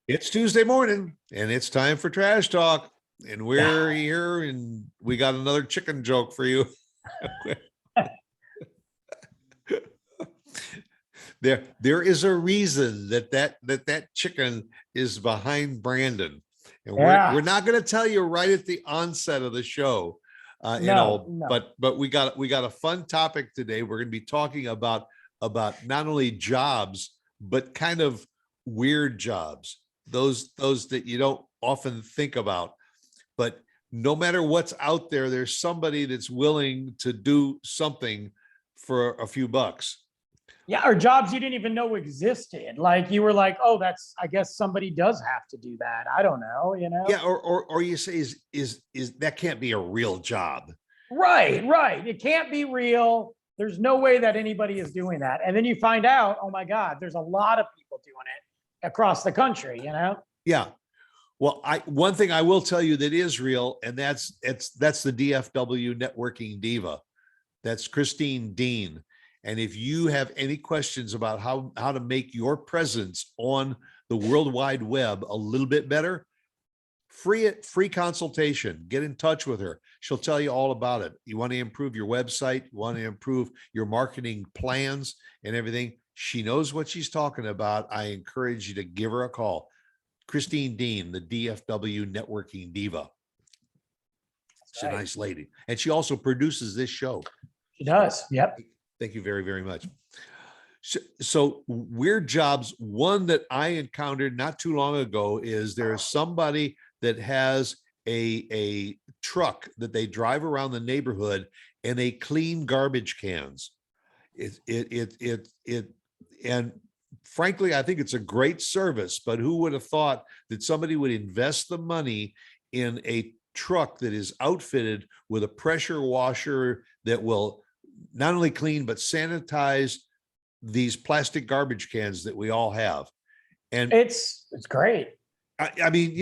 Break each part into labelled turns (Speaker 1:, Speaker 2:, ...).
Speaker 1: It's Tuesday morning and it's time for Trash Talk. And we're here and we got another chicken joke for you. There is a reason that chicken is behind Brandon. And we're not going to tell you right at the onset of the show. But we got a fun topic today. We're going to be talking about not only jobs, but kind of weird jobs. Those that you don't often think about, but no matter what's out there, there's somebody that's willing to do something for a few bucks.
Speaker 2: Yeah, or jobs you didn't even know existed. Like you were like, oh, I guess somebody does have to do that. I don't know,
Speaker 1: Yeah, or you say is that can't be a real job.
Speaker 2: Right. It can't be real. There's no way that anybody is doing that. And then you find out, oh my God, there's a lot of people doing it across the country,
Speaker 1: Yeah. Well, one thing I will tell you that is real, and that's the DFW networking diva. That's Christine Dean. And if you have any questions about how to make your presence on the World Wide Web a little bit better, free consultation. Get in touch with her. She'll tell you all about it. You want to improve your website, you want to improve your marketing plans and everything. She knows what she's talking about. I encourage you to give her a call. Christine Dean, the DFW networking diva. She's a nice lady. And she also produces this show.
Speaker 2: She does. Yep.
Speaker 1: Thank you very, very much. So weird jobs. One that I encountered not too long ago is there's somebody that has a truck that they drive around the neighborhood and they clean garbage cans. And frankly, I think it's a great service, but who would have thought that somebody would invest the money in a truck that is outfitted with a pressure washer that will not only clean, but sanitize these plastic garbage cans that we all have. And
Speaker 2: it's great.
Speaker 1: I mean,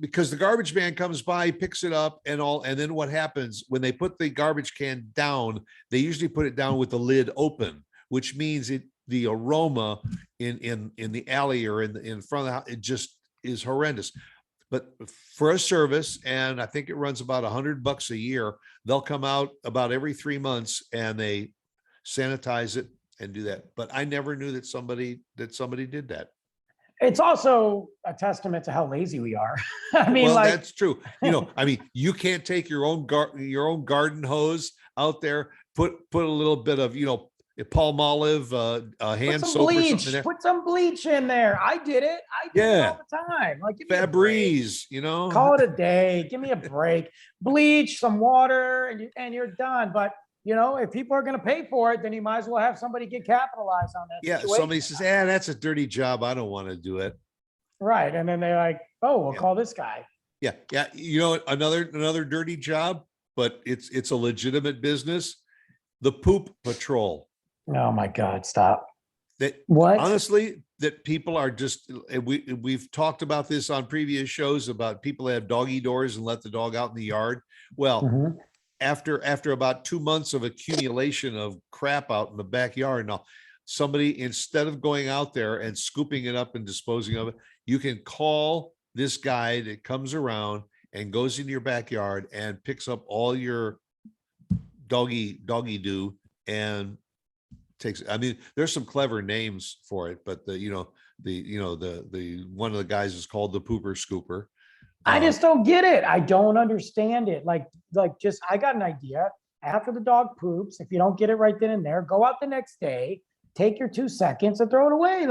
Speaker 1: because the garbage man comes by, picks it up and then what happens when they put the garbage can down, they usually put it down with the lid open, which means the aroma in the alley or in front of the house, it just is horrendous. But for a service, and I think it runs about $100 a year, they'll come out about every 3 months and they sanitize it and do that. But I never knew that somebody did that.
Speaker 2: It's also a testament to how lazy we are. I mean,
Speaker 1: well, that's true. I mean, you can't take your own garden hose out there, put a little bit of, Palmolive hand soap or something in there.
Speaker 2: Put some bleach in there. I did it. It all the time. Like
Speaker 1: Febreze,
Speaker 2: call it a day. Give me a break. Bleach, some water, and you're done. But if people are going to pay for it, then you might as well have somebody get capitalized on that.
Speaker 1: Yeah,
Speaker 2: situation.
Speaker 1: Somebody says, that's a dirty job. I don't want to do it.
Speaker 2: Right, and then they're like, oh, we'll call this guy.
Speaker 1: Yeah. Another dirty job, but it's a legitimate business. The poop patrol.
Speaker 2: Oh my God, stop.
Speaker 1: Honestly, that people are just, we've talked about this on previous shows about people that have doggy doors and let the dog out in the yard. Well, after about 2 months of accumulation of crap out in the backyard, now somebody, instead of going out there and scooping it up and disposing of it, you can call this guy that comes around and goes into your backyard and picks up all your doggy doo and takes. I mean, there's some clever names for it, but the one of the guys is called the pooper scooper.
Speaker 2: I just don't get it. I don't understand it. I got an idea. After the dog poops, if you don't get it right then and there, go out the next day, take your 2 seconds and throw it away.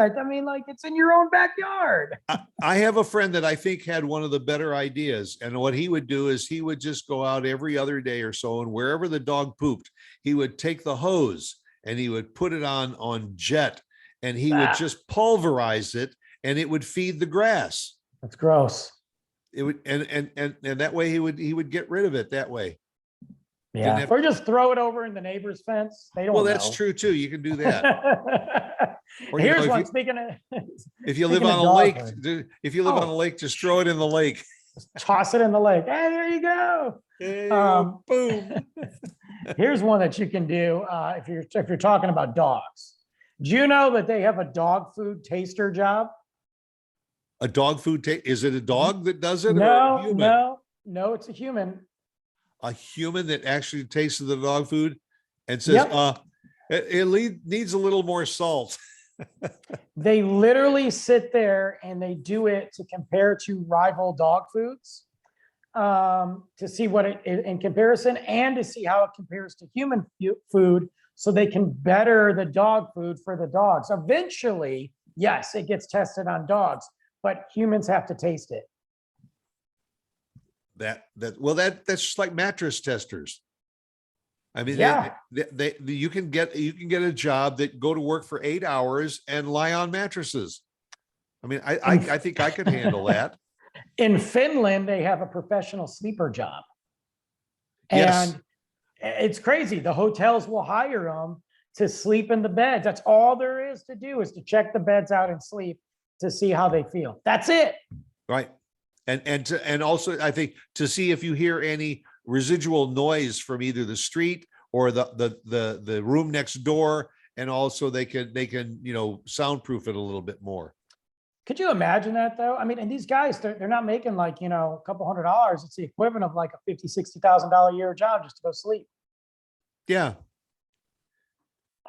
Speaker 2: It's in your own backyard.
Speaker 1: I have a friend that I think had one of the better ideas. And what he would do is he would just go out every other day or so, and wherever the dog pooped, he would take the hose and he would put it on jet, and he would just pulverize it, and it would feed the grass.
Speaker 2: That's gross.
Speaker 1: It would, and that way he would get rid of it that way.
Speaker 2: Yeah, or just throw it over in the neighbor's fence. They don't.
Speaker 1: Well, that's true too. You can do that.
Speaker 2: Or, here's one. Speaking of,
Speaker 1: if you live on a lake, on a lake, just throw it in the lake.
Speaker 2: Just toss it in the lake. Hey, there you go.
Speaker 1: Hey, boom.
Speaker 2: Here's one that you can do if you're talking about dogs. Do you know that they have a dog food taster job?
Speaker 1: A dog food is it a dog that does it or a
Speaker 2: No,
Speaker 1: human?
Speaker 2: no, it's a human.
Speaker 1: A human that actually tasted the dog food and says,
Speaker 2: Yep.
Speaker 1: needs a little more salt.
Speaker 2: They literally sit there and they do it to compare to rival dog foods, to see what it in comparison and to see how it compares to human food so they can better the dog food for the dogs. Eventually, yes, it gets tested on dogs, but humans have to taste it.
Speaker 1: That's just like mattress testers. I mean,
Speaker 2: Yeah.
Speaker 1: you can get a job that go to work for 8 hours and lie on mattresses. I mean, I think I could handle that.
Speaker 2: In Finland, they have a professional sleeper job.
Speaker 1: Yes.
Speaker 2: And it's crazy. The hotels will hire them to sleep in the beds. That's all there is to do, is to check the beds out and sleep to see how they feel. That's it.
Speaker 1: Right. And also I think to see if you hear any residual noise from either the street or the room next door, and also they can soundproof it a little bit more.
Speaker 2: Could you imagine that though? I mean, and these guys, they're not making like, a couple $100. It's the equivalent of like a $50,000-$60,000 a year job just to go sleep.
Speaker 1: Yeah.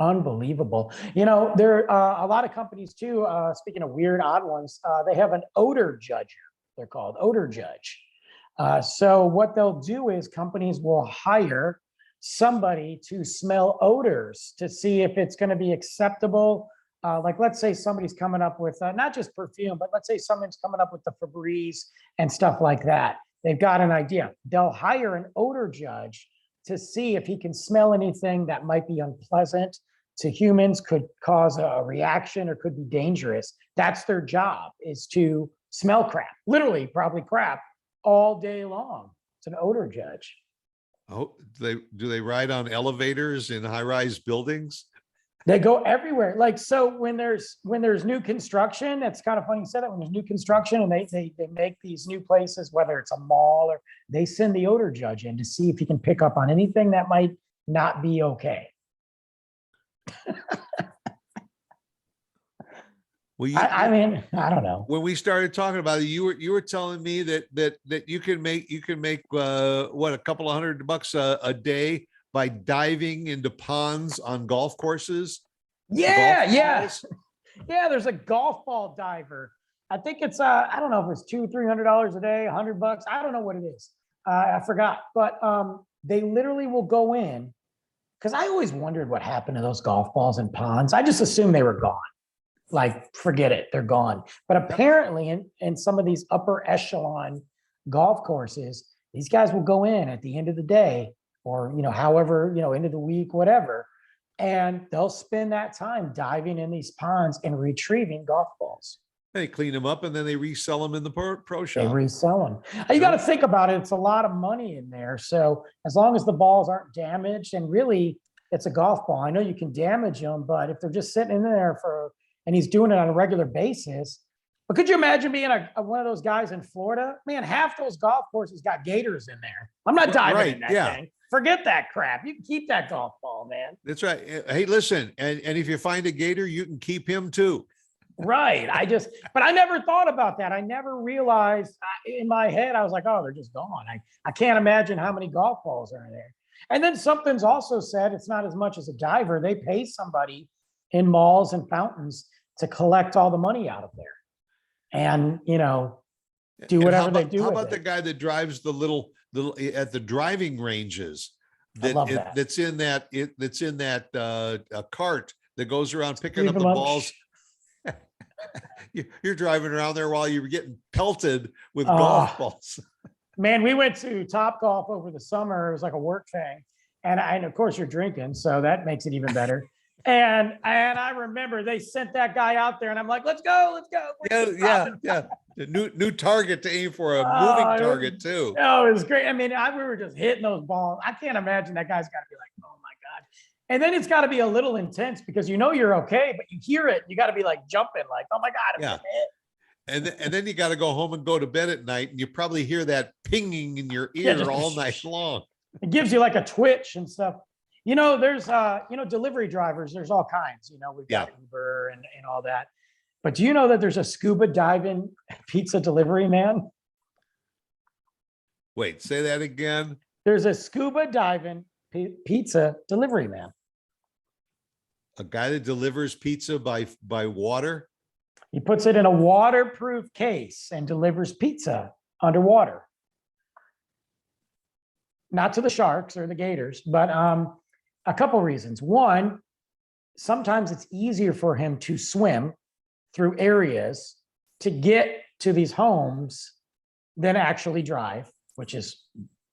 Speaker 2: Unbelievable. There are a lot of companies too, speaking of weird, odd ones, they have an odor judger. They're called odor judge. So what they'll do is companies will hire somebody to smell odors to see if it's going to be acceptable. Like, let's say somebody's coming up with not just perfume, but let's say someone's coming up with the Febreze and stuff like that. They've got an idea. They'll hire an odor judge to see if he can smell anything that might be unpleasant to humans, could cause a reaction, or could be dangerous. That's their job, is to smell crap, literally probably crap, all day long. It's an odor judge.
Speaker 1: Oh, do they ride on elevators in high-rise buildings?
Speaker 2: They go everywhere. Like, so when there's new construction, it's kind of funny you said that. When there's new construction and they make these new places, whether it's a mall, or they send the odor judge in to see if he can pick up on anything that might not be okay.
Speaker 1: Well,
Speaker 2: I mean, I don't know.
Speaker 1: When we started talking about it, you were telling me that you can make what, a couple of $100 a day by diving into ponds on golf courses.
Speaker 2: Yeah. Yeah, there's a golf ball diver. I think it's I don't know if it's $200-$300 a day, $100. I don't know what it is. I forgot, but they literally will go in, because I always wondered what happened to those golf balls and ponds. I just assumed they were gone. Like, forget it, they're gone. But apparently in some of these upper echelon golf courses, these guys will go in at the end of the day, or however, end of the week, whatever, and they'll spend that time diving in these ponds and retrieving golf balls.
Speaker 1: They clean them up and then they resell them in the pro shop.
Speaker 2: They resell them. You got to think about it. It's a lot of money in there. So as long as the balls aren't damaged, and really it's a golf ball. I know you can damage them, but if they're just sitting in there and he's doing it on a regular basis. But could you imagine being one of those guys in Florida? Man, half those golf courses got gators in there. I'm not diving in that thing. Forget that crap. You can keep that golf ball, man.
Speaker 1: That's right. Hey, listen, and if you find a gator, you can keep him too.
Speaker 2: Right. But I never thought about that. I never realized in my head, I was like, oh, they're just gone. I can't imagine how many golf balls are in there. And then something's also said, it's not as much as a diver. They pay somebody in malls and fountains to collect all the money out of there, and do whatever they do.
Speaker 1: How about the guy that drives the little at the driving ranges? That's in that cart that goes around picking up the balls. You're driving around there while you're getting pelted with golf balls.
Speaker 2: Man, we went to Topgolf over the summer. It was like a work thing, and of course you're drinking, so that makes it even better. And I remember they sent that guy out there, and I'm like, let's go.
Speaker 1: Yeah. New target to aim for, a moving target too.
Speaker 2: Oh, it was great. I mean, we were just hitting those balls. I can't imagine that guy's got to be like, oh my God. And then it's got to be a little intense, because you're okay, but you hear it. You got to be like jumping, like, oh my God.
Speaker 1: Yeah. And then you got to go home and go to bed at night, and you probably hear that pinging in your ear all night long.
Speaker 2: It gives you like a twitch and stuff. There's delivery drivers. There's all kinds. We've got Uber and all that. But do you know that there's a scuba diving pizza delivery man?
Speaker 1: Wait, say that again.
Speaker 2: There's a scuba diving pizza delivery man.
Speaker 1: A guy that delivers pizza by water.
Speaker 2: He puts it in a waterproof case and delivers pizza underwater. Not to the sharks or the gators, but a couple reasons. One, sometimes it's easier for him to swim through areas to get to these homes than actually drive, which is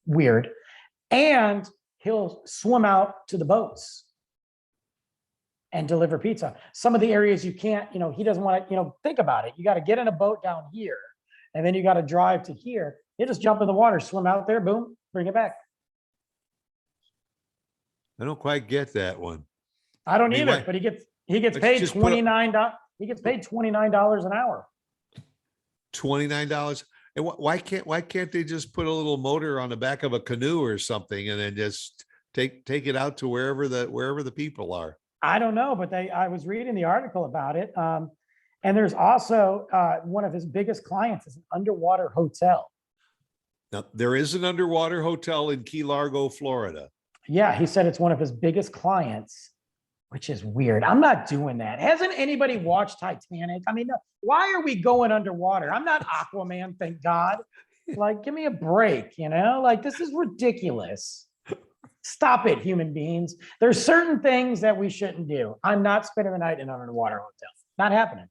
Speaker 2: weird. And he'll swim out to the boats and deliver pizza. Some of the areas you can't, he doesn't want to, think about it. You got to get in a boat down here, and then you got to drive to here. You just jump in the water, swim out there, boom, bring it back.
Speaker 1: I don't quite get that one.
Speaker 2: I don't either, but he gets paid $29. He gets paid $29 an hour.
Speaker 1: $29. And why can't they just put a little motor on the back of a canoe or something and then just take it out to wherever the people are? I
Speaker 2: don't know, but I was reading the article about it. And there's also one of his biggest clients is an underwater hotel.
Speaker 1: Now, there is an underwater hotel in Key Largo, Florida.
Speaker 2: Yeah, he said it's one of his biggest clients, which is weird. I'm not doing that. Hasn't anybody watched Titanic? I mean, why are we going underwater? I'm not Aquaman, thank God. Like, give me a break, Like, this is ridiculous. Stop it, human beings. There's certain things that we shouldn't do. I'm not spending the night in an underwater hotel. Not happening.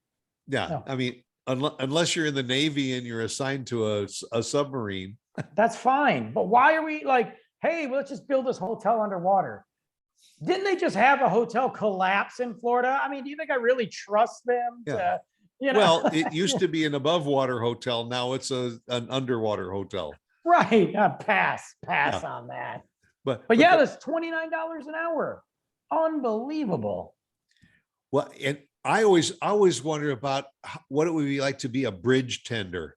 Speaker 1: Yeah, no. I mean, unless you're in the Navy and you're assigned to a submarine.
Speaker 2: That's fine. But why are we like, hey, well, let's just build this hotel underwater? Didn't they just have a hotel collapse in Florida? I mean, do you think I really trust them?
Speaker 1: Yeah. Well, it used to be an above water hotel. Now it's an underwater hotel.
Speaker 2: Right. Pass on that. But yeah, that's $29 an hour. Unbelievable.
Speaker 1: Well, and I always wonder about what it would be like to be a bridge tender.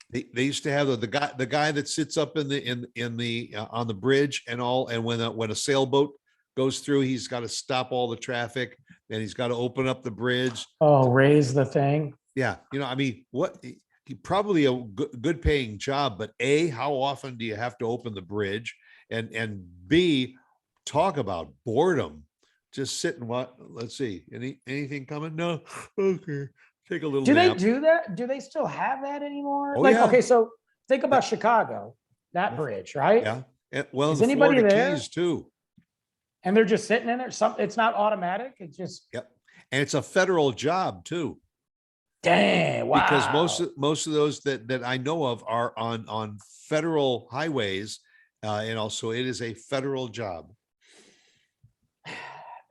Speaker 1: They used to have the guy that sits up in the on the bridge and all, and when a sailboat goes through, he's got to stop all the traffic and he's got to open up the bridge.
Speaker 2: Oh, raise the thing.
Speaker 1: Yeah, I mean, probably a good paying job, but A, how often do you have to open the bridge? And B, talk about boredom. Just sit and what? Let's see. Anything coming? No. Okay. Take a little nap.
Speaker 2: They do that? Do they still have that anymore?
Speaker 1: Oh, yeah.
Speaker 2: Okay, so think about Chicago, that bridge, right?
Speaker 1: Yeah. And, well,
Speaker 2: is anybody
Speaker 1: Florida
Speaker 2: there?
Speaker 1: Keys too.
Speaker 2: And they're just sitting in there. It's not automatic. It's just.
Speaker 1: Yep. And it's a federal job too.
Speaker 2: Dang! Wow.
Speaker 1: Because most of those that I know of are on federal highways, and also it is a federal job.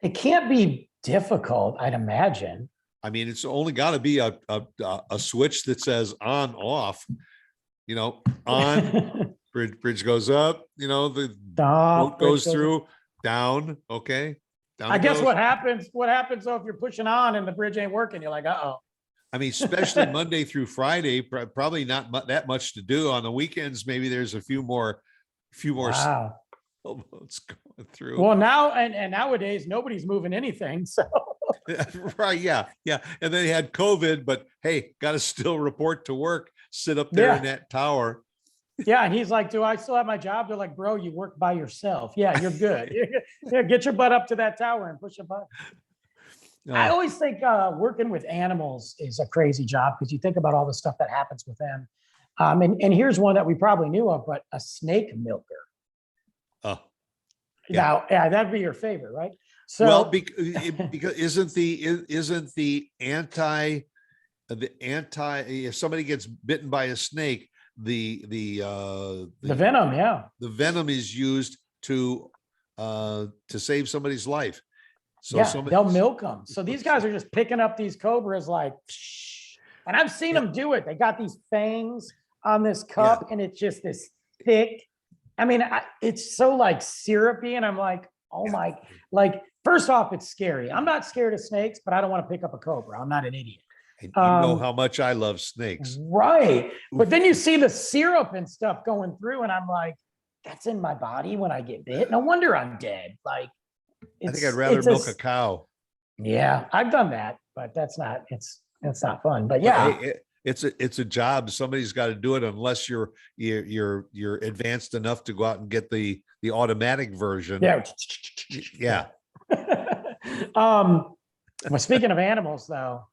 Speaker 2: It can't be difficult, I'd imagine.
Speaker 1: I mean, it's only got to be a switch that says on, off, on, bridge goes up, the boat goes through, down. Okay. Down
Speaker 2: I guess what happens though, if you're pushing on and the bridge ain't working, you're like, uh-oh.
Speaker 1: I mean, especially Monday through Friday, probably not that much to do. On the weekends, maybe there's a few more
Speaker 2: wow.
Speaker 1: boats going through.
Speaker 2: Well, now and nowadays nobody's moving anything. So
Speaker 1: right, yeah. And then he had COVID, but hey, got to still report to work, sit up there in that tower.
Speaker 2: Yeah, and he's like, "Do I still have my job?" They're like, "Bro, you work by yourself. Yeah, you're good. Yeah, get your butt up to that tower and push a button." I always think working with animals is a crazy job because you think about all the stuff that happens with them. And here's one that we probably knew of, but a snake milker.
Speaker 1: Oh,
Speaker 2: yeah. Now, that'd be your favorite, right? So,
Speaker 1: well, because isn't the anti if somebody gets bitten by a snake, the
Speaker 2: venom,
Speaker 1: the venom is used to save somebody's life. So
Speaker 2: yeah, they'll milk them. So these guys are just picking up these cobras like, and I've seen them do it. They got these fangs on this cup, and it's just this thick. I mean, it's so like syrupy, and I'm like, oh my, like, first off, it's scary. I'm not scared of snakes, but I don't want to pick up a cobra. I'm not an idiot.
Speaker 1: And you know how much I love snakes.
Speaker 2: Right. But then you see the syrup and stuff going through, and I'm like, that's in my body when I get bit. No wonder I'm dead. Like,
Speaker 1: I think I'd rather milk a cow.
Speaker 2: Yeah, I've done that, but it's not fun. But
Speaker 1: Well,
Speaker 2: yeah,
Speaker 1: it's a job. Somebody's got to do it unless you're advanced enough to go out and get the automatic version.
Speaker 2: yeah.
Speaker 1: Yeah.
Speaker 2: Well, speaking of animals, though,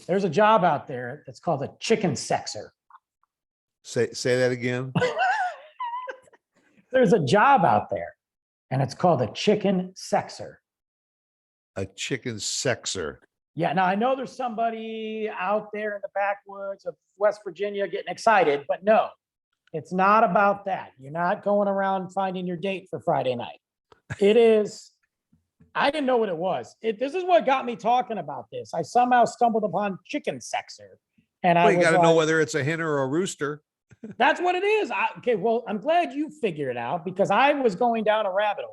Speaker 2: there's a job out there that's called a chicken sexer.
Speaker 1: Say that again.
Speaker 2: There's a job out there, and it's called a chicken sexer.
Speaker 1: A chicken sexer.
Speaker 2: Yeah, now I know there's somebody out there in the backwoods of West Virginia getting excited, but no, it's not about that. You're not going around finding your date for Friday night. It is, I didn't know what it was. This is what got me talking about this. I somehow stumbled upon chicken sexer. And
Speaker 1: Well,
Speaker 2: I
Speaker 1: you
Speaker 2: was
Speaker 1: got to know
Speaker 2: like,
Speaker 1: whether it's a hen or a rooster.
Speaker 2: that's what it is. Okay, well, I'm glad you figured it out because I was going down a rabbit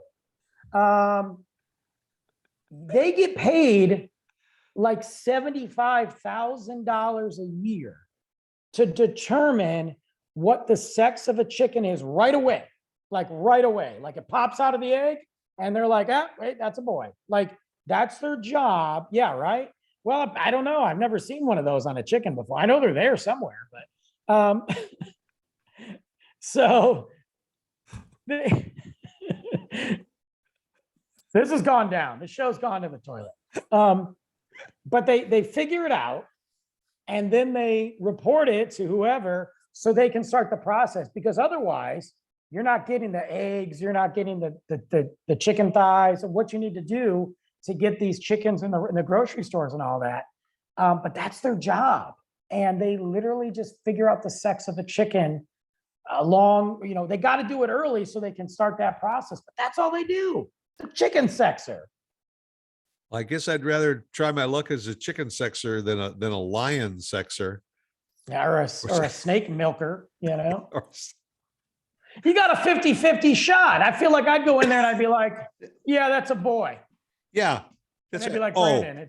Speaker 2: hole. They get paid like $75,000 a year to determine what the sex of a chicken is right away. Like it pops out of the egg and they're like, ah, wait, that's a boy. Like that's their job. Yeah, right. Well, I don't know. I've never seen one of those on a chicken before. I know they're there somewhere, but so this has gone down. The show's gone to the toilet. But they figure it out and then they report it to whoever so they can start the process because otherwise you're not getting the eggs, you're not getting the chicken thighs and what you need to do to get these chickens in the grocery stores and all that. But that's their job. And they literally just figure out the sex of the chicken they got to do it early so they can start that process. But that's all they do. The chicken sexer.
Speaker 1: I guess I'd rather try my luck as a chicken sexer than a lion sexer.
Speaker 2: Yeah, or a snake milker, You got a 50-50 shot. I feel like I'd go in there and I'd be like, yeah, that's a boy.
Speaker 1: Yeah.
Speaker 2: That's be like, Brandon,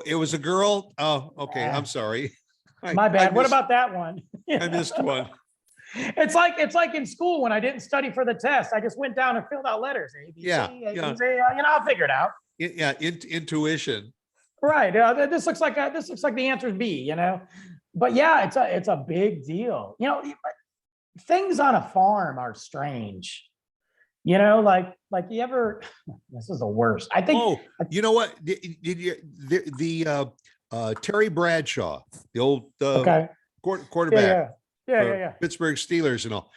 Speaker 1: it was a girl. Oh, okay. I'm sorry.
Speaker 2: My bad. What about that one?
Speaker 1: I missed one.
Speaker 2: It's like in school when I didn't study for the test. I just went down and filled out letters. A, B, C, A, B, C, I'll figure it out.
Speaker 1: Yeah, intuition.
Speaker 2: Right. This looks like the answer is B. But yeah, it's a big deal. Things on a farm are strange. Like you ever? This is the worst. I think.
Speaker 1: Oh, you know what? Did you the Terry Bradshaw, the old quarterback,
Speaker 2: yeah,
Speaker 1: Pittsburgh Steelers and all.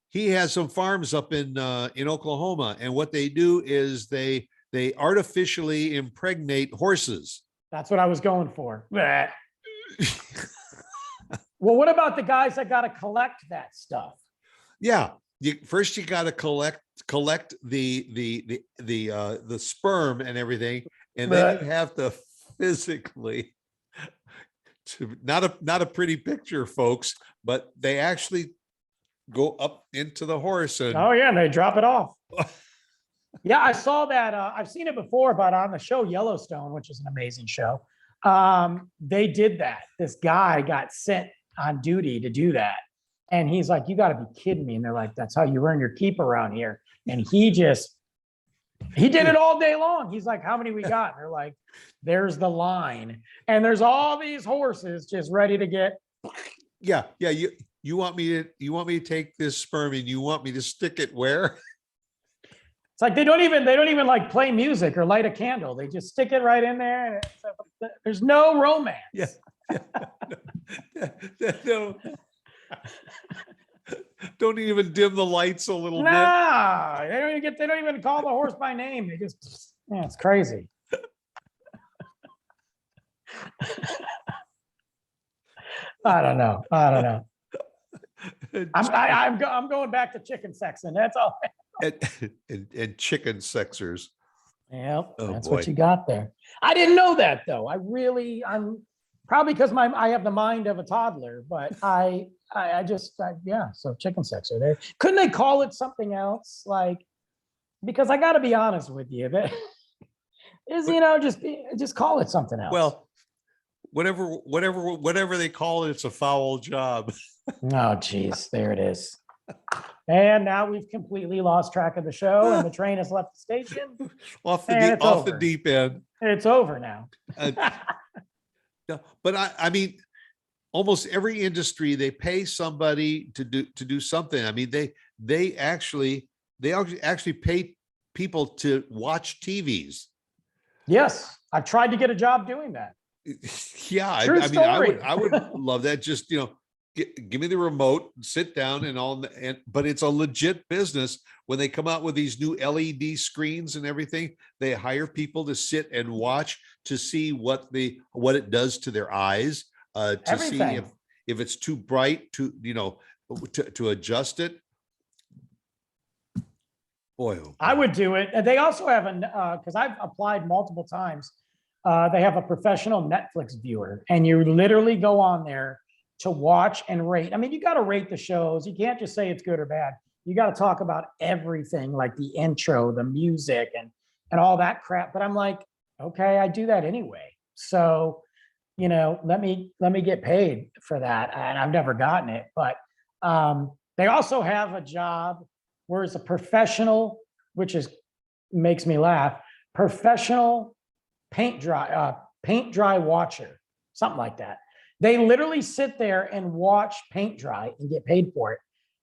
Speaker 1: He has some farms up in Oklahoma, and what they do is they artificially impregnate horses.
Speaker 2: That's what I was going for. Well, what about the guys that got to collect that stuff?
Speaker 1: Yeah, first you got to collect the sperm and everything, and then you have to physically not a pretty picture, folks, but they actually go up into the horse and
Speaker 2: and they drop it off. Yeah, I saw that. I've seen it before, but on the show Yellowstone, which is an amazing show, they did that. This guy got sent on duty to do that. And he's like, you got to be kidding me. And they're like, that's how you earn your keep around here. And he did it all day long. He's like, how many we got? And they're like, there's the line. And there's all these horses just ready to get.
Speaker 1: Yeah. You want me to take this sperm and you want me to stick it where?
Speaker 2: It's like they don't even like play music or light a candle. They just stick it right in there. And there's no romance.
Speaker 1: Yeah. No. Don't even dim the lights a little bit.
Speaker 2: They don't even call the horse by name. They just, it's crazy. I don't know. I'm going back to chicken sexing. That's all.
Speaker 1: And chicken sexers.
Speaker 2: Yep, that's what you got there. I didn't know that though. I'm probably because I have the mind of a toddler, but so chicken sexer there. Couldn't they call it something else? Because I got to be honest with you, that is, just call it something else.
Speaker 1: Well, whatever they call it, it's a foul job.
Speaker 2: Oh, geez, there it is. And now we've completely lost track of the show, and the train has left the station.
Speaker 1: off
Speaker 2: And it's
Speaker 1: off the
Speaker 2: over.
Speaker 1: deep end.
Speaker 2: It's over now.
Speaker 1: No, but I mean, almost every industry, they pay somebody to do something. I mean, they actually pay people to watch TVs.
Speaker 2: Yes, I've tried to get a job doing that.
Speaker 1: Yeah,
Speaker 2: True
Speaker 1: I mean,
Speaker 2: story.
Speaker 1: I would love that. Just, give me the remote, sit down and all, but it's a legit business. When they come out with these new LED screens and everything, they hire people to sit and watch to see what it does to their eyes, to see
Speaker 2: Everything.
Speaker 1: if it's too bright, to adjust it. Boy, oh
Speaker 2: I
Speaker 1: boy.
Speaker 2: would do it. And they also have because I've applied multiple times. They have a professional Netflix viewer, and you literally go on there to watch and rate. I mean, you got to rate the shows. You can't just say it's good or bad. You got to talk about everything, like the intro, the music, and all that crap. But I'm like, okay, I do that anyway. So, let me get paid for that. And I've never gotten it. But they also have a job where it's a professional, which makes me laugh, professional paint dry watcher, something like that. They literally sit there and watch paint dry and get paid for it.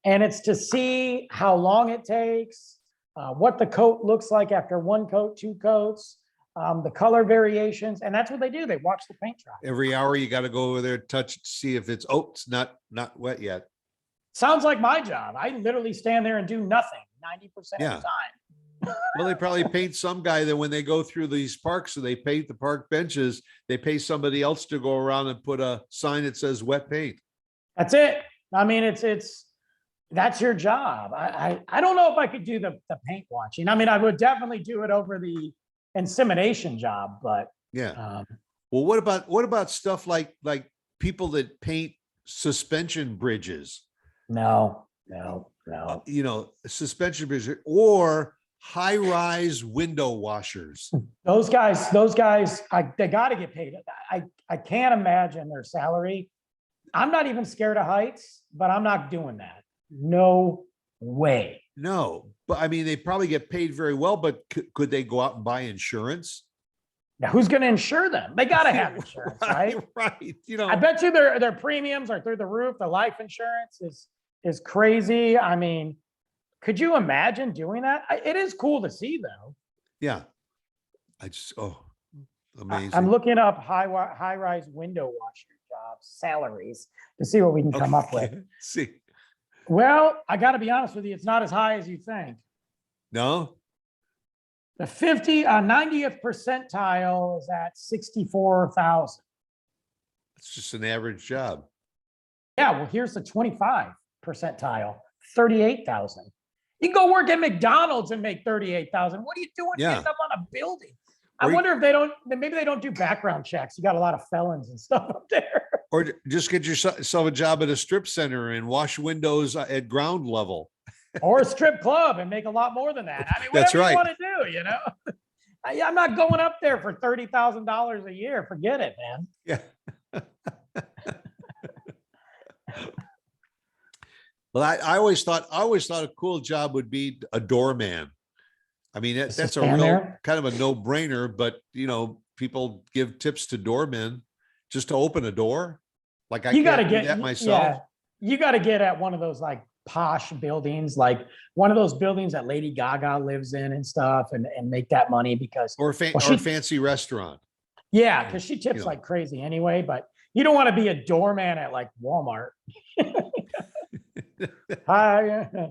Speaker 2: And it's to see how long it takes, what the coat looks like after one coat, two coats, the color variations. And that's what they do. They watch the paint dry.
Speaker 1: Every hour you got to go over there, touch it, see if it's not wet yet.
Speaker 2: Sounds like my job. I literally stand there and do nothing 90% of the time.
Speaker 1: Well, they probably paid some guy that when they go through these parks, so they paint the park benches, they pay somebody else to go around and put a sign that says wet paint.
Speaker 2: That's it. I mean, that's your job. I don't know if I could do the paint watching. I mean, I would definitely do it over the insemination job, but
Speaker 1: yeah. Well, what about stuff like people that paint suspension bridges?
Speaker 2: No.
Speaker 1: Suspension bridges or high-rise window washers.
Speaker 2: Those guys, they got to get paid. I can't imagine their salary. I'm not even scared of heights, but I'm not doing that. No way.
Speaker 1: No, but I mean, they probably get paid very well, but could they go out and buy insurance?
Speaker 2: Now, who's going to insure them? They got to have insurance, right?
Speaker 1: Right.
Speaker 2: I bet you their premiums are through the roof. The life insurance is crazy. I mean, could you imagine doing that? It is cool to see, though.
Speaker 1: Yeah. Amazing.
Speaker 2: I'm looking up high-rise window washer jobs, salaries, to see what we can come up with.
Speaker 1: See.
Speaker 2: Well, I got to be honest with you. It's not as high as you think.
Speaker 1: No?
Speaker 2: The 90th percentile is at 64,000.
Speaker 1: It's just an average job.
Speaker 2: Yeah, well, here's the 25 percentile, 38,000. You can go work at McDonald's and make 38,000. What are you doing getting up on a building? I wonder if maybe they don't do background checks. You got a lot of felons and stuff up there.
Speaker 1: Or just get yourself a job at a strip center and wash windows at ground level.
Speaker 2: Or a strip club and make a lot more than that. I mean,
Speaker 1: That's
Speaker 2: whatever
Speaker 1: right.
Speaker 2: you want to do, I'm not going up there for $30,000 a year. Forget it, man.
Speaker 1: Yeah. Well, I always thought a cool job would be a doorman. I mean, that's a real kind of a no-brainer, but people give tips to doormen just to open a door. Like I can't do that myself.
Speaker 2: Yeah, you got to get at one of those like posh buildings, like one of those buildings that Lady Gaga lives in and stuff, and make that money because
Speaker 1: or a fancy restaurant.
Speaker 2: Yeah, because she tips like crazy anyway. But you don't want to be a doorman at like Walmart. I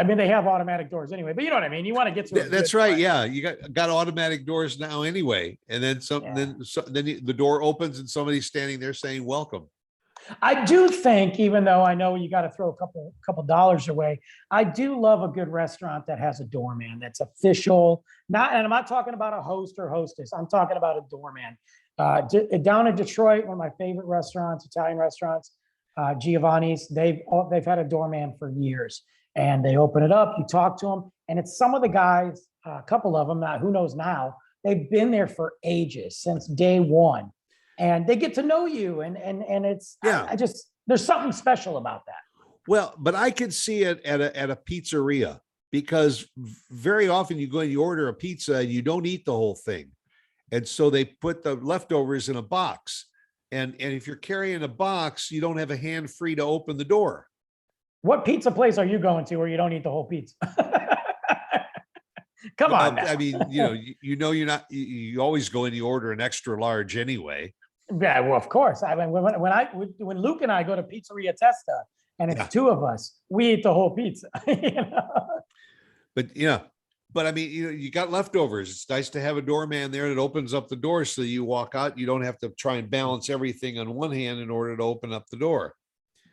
Speaker 2: mean, they have automatic doors anyway, but you know what I mean? You want to get to
Speaker 1: That's right. Place. Yeah. You got automatic doors now anyway. And then then the door opens and somebody's standing there saying, welcome.
Speaker 2: I do think, even though I know you got to throw a couple dollars away, I do love a good restaurant that has a doorman that's official. And I'm not talking about a host or hostess. I'm talking about a doorman. Down in Detroit, one of my favorite restaurants, Italian restaurants, Giovanni's, they've had a doorman for years, and they open it up, you talk to them, and it's some of the guys, a couple of them, who knows now, they've been there for ages, since day one, and they get to know you, and it's, there's something special about that.
Speaker 1: Well, but I can see it at a pizzeria because very often you go and you order a pizza and you don't eat the whole thing. And so they put the leftovers in a box. And if you're carrying a box, you don't have a hand free to open the door.
Speaker 2: What pizza place are you going to where you don't eat the whole pizza? Come on now.
Speaker 1: I mean, you're not, you always go and you order an extra large anyway.
Speaker 2: Yeah, well, of course. I mean, when Luke and I go to Pizzeria Testa, and it's two of us, we eat the whole pizza.
Speaker 1: But yeah, but I mean, you got leftovers. It's nice to have a doorman there that opens up the door so you walk out. You don't have to try and balance everything on one hand in order to open up the door.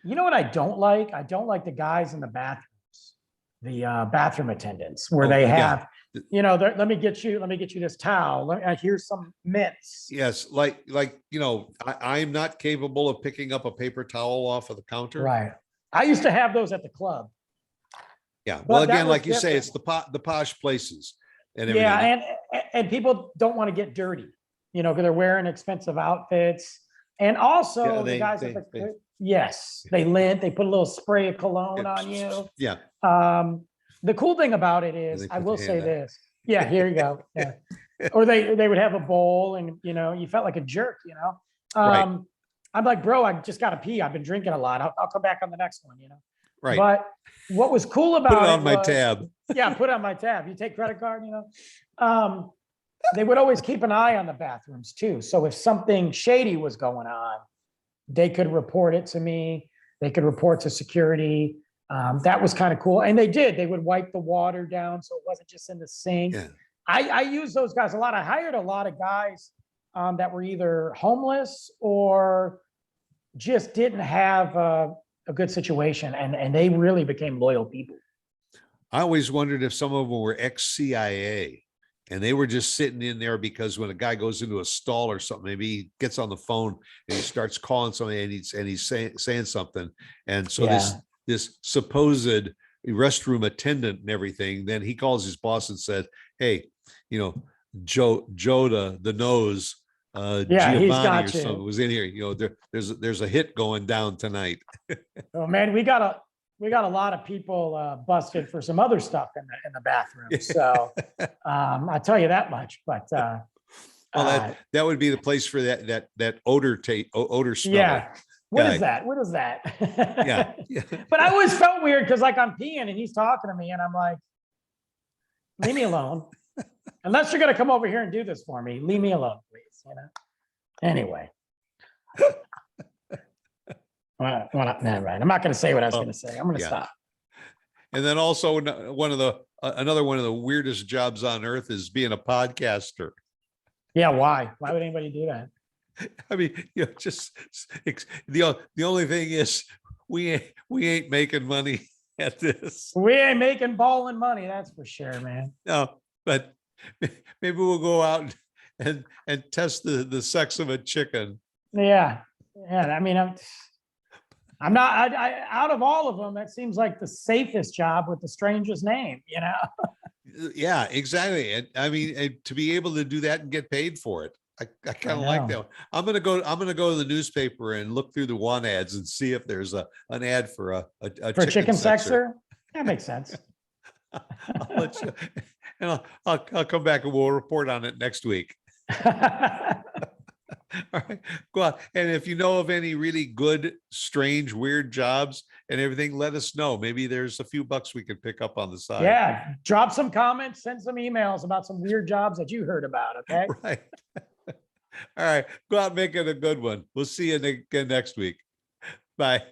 Speaker 2: You know what I don't like? I don't like the guys in the bathrooms, the bathroom attendants, where they have, let me get you this towel. Here's some mints.
Speaker 1: Yes, I'm not capable of picking up a paper towel off of the counter.
Speaker 2: Right. I used to have those at the club.
Speaker 1: Yeah. Well, again, like you say, it's the posh places and everything.
Speaker 2: Yeah, and people don't want to get dirty, because they're wearing expensive outfits. And also the guys they lint, they put a little spray of cologne on you.
Speaker 1: Yeah.
Speaker 2: The cool thing about it is, I will say this. Yeah, here you go. Yeah. Or they would have a bowl and, you felt like a jerk,
Speaker 1: Right.
Speaker 2: I'm like, bro, I just got to pee. I've been drinking a lot. I'll come back on the next one,
Speaker 1: Right.
Speaker 2: But what was cool about
Speaker 1: put it on my tab.
Speaker 2: Yeah, put it on my tab. You take credit card, they would always keep an eye on the bathrooms too. So if something shady was going on, they could report it to me. They could report to security. That was kind of cool. And they did. They would wipe the water down so it wasn't just in the sink.
Speaker 1: Yeah.
Speaker 2: I use those guys a lot. I hired a lot of guys that were either homeless or just didn't have a good situation. And they really became loyal people.
Speaker 1: I always wondered if some of them were ex-CIA and they were just sitting in there because when a guy goes into a stall or something, maybe he gets on the phone and he starts calling somebody and he's saying something. And so this supposed restroom attendant and everything, then he calls his boss and said, hey, Joe the nose, Giovanni or something was in here. There's a hit going down tonight.
Speaker 2: Oh man, we got a lot of people busted for some other stuff in the bathroom. So I'll tell you that much. But
Speaker 1: well, that would be the place for that odor smell.
Speaker 2: Yeah. What is that? What is that?
Speaker 1: Yeah.
Speaker 2: But I always felt weird because like I'm peeing and he's talking to me and I'm like, leave me alone. Unless you're gonna come over here and do this for me, leave me alone, please. Anyway. Well, right. I'm not going to say what I was going to say. I'm going to stop.
Speaker 1: And then also another one of the weirdest jobs on earth is being a podcaster.
Speaker 2: Yeah. Why would anybody do that?
Speaker 1: I mean, just the only thing is we ain't making money at this.
Speaker 2: We ain't making balling money. That's for sure, man.
Speaker 1: No, but maybe we'll go out and test the sex of a chicken.
Speaker 2: Yeah. I mean, I'm not, out of all of them, that seems like the safest job with the strangest name,
Speaker 1: Yeah, exactly. And I mean, to be able to do that and get paid for it, I kind of like that one. I'm gonna go to the newspaper and look through the want ads and see if there's an ad for a
Speaker 2: chicken sexer. That makes sense.
Speaker 1: I'll let you, and I'll come back and we'll report on it next week. All right, go out. And if you know of any really good, strange, weird jobs and everything, let us know. Maybe there's a few bucks we could pick up on the side.
Speaker 2: Yeah, drop some comments, send some emails about some weird jobs that you heard about. Okay.
Speaker 1: Right. All right, go out and make it a good one. We'll see you again next week. Bye.